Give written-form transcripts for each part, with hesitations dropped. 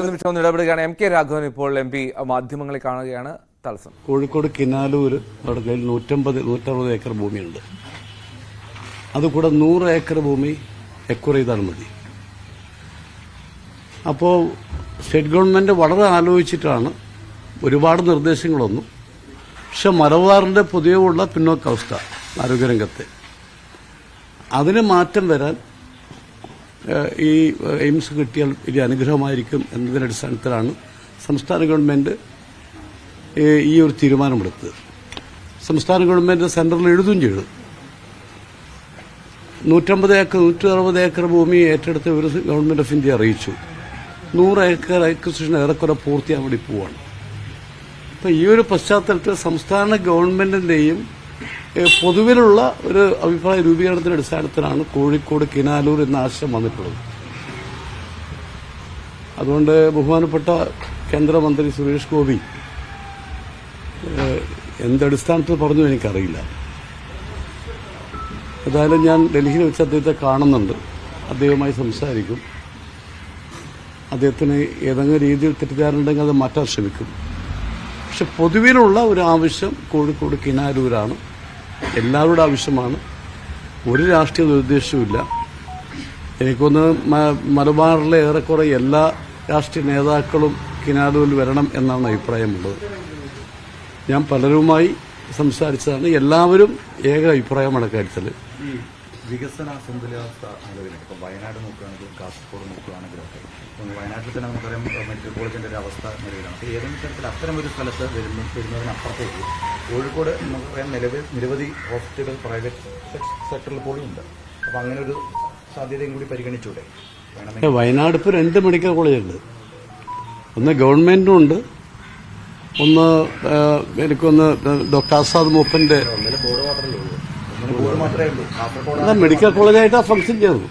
നിമിഷം ഇടപെടുകയാണ്. M K Raghavan ഇപ്പോൾ M P മാധ്യമങ്ങളെ കാണുകയാണ്. തത്സം കോഴിക്കോട് കിനാലൂര് അവിടെ കയ്യിൽ 160 ഏക്കർ ഭൂമിയുണ്ട്. അതുകൂടെ 100 ഏക്കർ ഭൂമി എക്വയർ ചെയ്താൽ മതി. അപ്പോൾ സ്റ്റേറ്റ് ഗവൺമെന്റ് വളരെ ആലോചിച്ചിട്ടാണ് ഒരുപാട് നിർദ്ദേശങ്ങളൊന്നും. പക്ഷെ മലബാറിന്റെ പൊതുവെയുള്ള പിന്നോക്കാവസ്ഥ ആരോഗ്യരംഗത്തെ അതിന് മാറ്റം വരാൻ ഈ എയിംസ് കിട്ടിയാൽ വലിയ അനുഗ്രഹമായിരിക്കും എന്നതിന്റെ അടിസ്ഥാനത്തിലാണ് സംസ്ഥാന ഗവൺമെന്റ് ഈ ഒരു തീരുമാനമെടുത്തത്. സംസ്ഥാന ഗവൺമെന്റ് സെൻട്രലിൽ എഴുതുകയും ചെയ്തു. 160 ഏക്കർ ഭൂമി ഏറ്റെടുത്ത് ഒരു ഗവൺമെന്റ് ഓഫ് ഇന്ത്യ അറിയിച്ചു. 100 ഏക്കർ അക്വിസിഷൻ ഏറെക്കുറെ പൂർത്തിയാൻ വേണ്ടി പോവാണ്. അപ്പൊ ഈ ഒരു പശ്ചാത്തലത്തിൽ സംസ്ഥാന ഗവൺമെന്റിന്റെയും പൊതുവിലുള്ള ഒരു അഭിപ്രായ രൂപീകരണത്തിന്റെ അടിസ്ഥാനത്തിലാണ് കോഴിക്കോട് കിനാലൂർ എന്ന ആശയം വന്നിട്ടുള്ളത്. അതുകൊണ്ട് ബഹുമാനപ്പെട്ട കേന്ദ്രമന്ത്രി സുരേഷ് ഗോപി എന്തടിസ്ഥാനത്തിൽ പറഞ്ഞു എനിക്കറിയില്ല. ഏതായാലും ഞാൻ ഡൽഹിയിൽ വെച്ച് അദ്ദേഹത്തെ കാണുന്നുണ്ട്. അദ്ദേഹവുമായി സംസാരിക്കും. അദ്ദേഹത്തിന് ഏതെങ്കിലും രീതിയിൽ തെറ്റിദ്ധാരണുണ്ടെങ്കിൽ അത് മാറ്റാൻ ശ്രമിക്കും. പക്ഷെ പൊതുവിലുള്ള ഒരു ആവശ്യം കോഴിക്കോട് കിനാലൂരാണ്. എല്ലാവരുടെ ആവശ്യമാണ്. ഒരു രാഷ്ട്രീയ നിർദ്ദേശവുമില്ല. എനിക്കൊന്ന് മലബാറിലെ ഏറെക്കുറെ എല്ലാ രാഷ്ട്രീയ നേതാക്കളും കിനാലൂരിൽ വരണം എന്നാണ് അഭിപ്രായമുള്ളത്. ഞാൻ പലരുമായി സംസാരിച്ചതാണ്. എല്ലാവരും ഏക അഭിപ്രായമാണ് കാര്യത്തിൽ. ഈ വികസന സന്തുലിതാവസ്ഥ നിലവിലുണ്ട്. ഇപ്പം വയനാട് നോക്കുകയാണെങ്കിലും കാസർഗോഡ് നോക്കുകയാണെങ്കിലൊക്കെ വയനാട്ടിൽ തന്നെ നമുക്കറിയാം മെഡിക്കൽ കോളേജിന്റെ ഒരു അവസ്ഥ നിലവിലാണ്. അപ്പോൾ ഏതെങ്കിലും തരത്തിൽ അത്തരം ഒരു സ്ഥലത്ത് വരുന്നതിനപ്പുറത്തേക്ക് കോഴിക്കോട് നമുക്കറിയാം നിരവധി ഹോസ്പിറ്റലുകൾ പ്രൈവറ്റ് സെക്ടറിൽ പോലും ഉണ്ട്. അപ്പോൾ അങ്ങനെ ഒരു സാധ്യതയും കൂടി പരിഗണിച്ചൂടെ? വയനാട് ഇപ്പോൾ 2 മെഡിക്കൽ കോളേജുണ്ട്. ഒന്ന് ഗവൺമെന്റും ഉണ്ട്, ഒന്ന് എനിക്കൊന്ന് ഡോക്ടർ ആസാദ് മൂപ്പന്റെ മെഡിക്കൽ കോളേജായിട്ടാണ് ഫംഗ്ഷൻ ചെയ്യുന്നത്.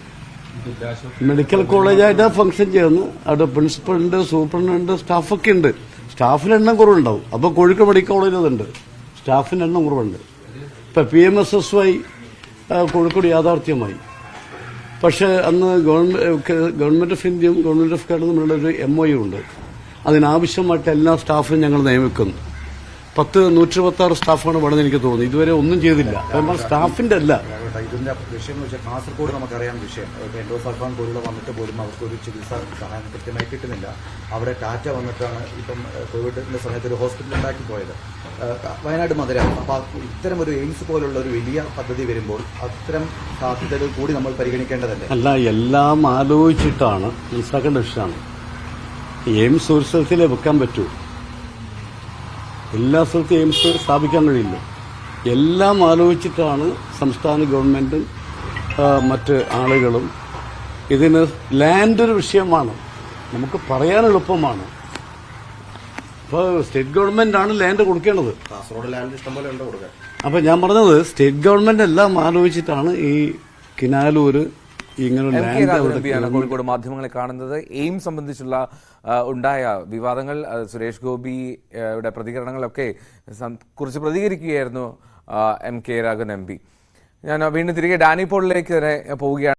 മെഡിക്കൽ കോളേജായിട്ടാണ് ഫംഗ്ഷൻ ചെയ്യുന്നത്. അവിടെ പ്രിൻസിപ്പലുണ്ട്, സൂപ്രണ്ടുണ്ട്, സ്റ്റാഫൊക്കെ ഉണ്ട്. സ്റ്റാഫിന് എണ്ണം കുറവുണ്ടാവും. അപ്പോൾ കോഴിക്കോട് മെഡിക്കൽ കോളേജിൽ അതുണ്ട്, സ്റ്റാഫിന് എണ്ണം കുറവുണ്ട്. ഇപ്പം PMSSY കോഴിക്കോട് യാഥാർത്ഥ്യമായി. പക്ഷെ അന്ന് ഗവൺമെന്റ് ഓഫ് ഇന്ത്യയും ഗവൺമെന്റ് ഓഫ് കേരളവും തമ്മിലുള്ള ഒരു MOU ഉണ്ട്. അതിനാവശ്യമായിട്ട് എല്ലാ സ്റ്റാഫിനും ഞങ്ങൾ നിയമിക്കുന്നു. 126 സ്റ്റാഫാണ് വേണമെന്ന് എനിക്ക് തോന്നുന്നു. ഇതുവരെ ഒന്നും ചെയ്തില്ല. സ്റ്റാഫിന്റെ അല്ല. ഇതിന്റെ വിഷയം എന്ന് വെച്ചാൽ കാസർഗോഡ് നമുക്കറിയാം വിഷയം. എൻഡോസൾഫാൻ പോലുള്ള വന്നിട്ട് പോലും അവർക്കൊരു ചികിത്സാ സഹായം കൃത്യമായി കിട്ടുന്നില്ല. അവിടെ ടാറ്റ വന്നിട്ടാണ് ഇപ്പം കോവിഡിന്റെ സമയത്ത് ഒരു ഹോസ്പിറ്റൽ ഉണ്ടാക്കി പോയത്. വയനാട് മധുര. അപ്പോൾ ഇത്തരം ഒരു എയിംസ് പോലുള്ള ഒരു വലിയ പദ്ധതി വരുമ്പോൾ അത്തരം സാധ്യതകൾ കൂടി നമ്മൾ പരിഗണിക്കേണ്ടതല്ലേ? അല്ല, എല്ലാം ആലോചിച്ചിട്ടാണ്. മനസ്സിലാക്കേണ്ട വിഷയമാണ്. എയിംസ് ഒരു സ്ഥലത്തിലേ വെക്കാൻ പറ്റൂ. എല്ലാ സ്ഥലത്തും എയിംസ് സ്ഥാപിക്കാൻ കഴിയില്ല. എല്ലാം ആലോചിച്ചിട്ടാണ് സംസ്ഥാന ഗവൺമെന്റും മറ്റ് ആളുകളും. ഇതിന് ലാൻഡ് ഒരു വിഷയമാണ്, നമുക്ക് പറയാൻ എളുപ്പമാണ്. ഇപ്പോൾ സ്റ്റേറ്റ് ഗവൺമെന്റാണ് ലാൻഡ് കൊടുക്കേണ്ടത്. കാസർഗോഡ് ലാൻഡ് ഇഷ്ടംപോലെ ഉണ്ട് കൊടുക്കാൻ. അപ്പം ഞാൻ പറഞ്ഞത് സ്റ്റേറ്റ് ഗവൺമെന്റ് എല്ലാം ആലോചിച്ചിട്ടാണ് ഈ കിനാലൂര് കോഴിക്കോട് മാധ്യമങ്ങളെ കാണുന്നത്. എയിം സംബന്ധിച്ചുള്ള ഉണ്ടായ വിവാദങ്ങൾ, സുരേഷ് ഗോപിയുടെ പ്രതികരണങ്ങളൊക്കെ കുറിച്ച് പ്രതികരിക്കുകയായിരുന്നു എം കെ രാഘവൻ MP. ഞാൻ വീണ്ടും തിരികെ ഡാനി പോളിലേക്ക് തന്നെ പോവുകയാണ്.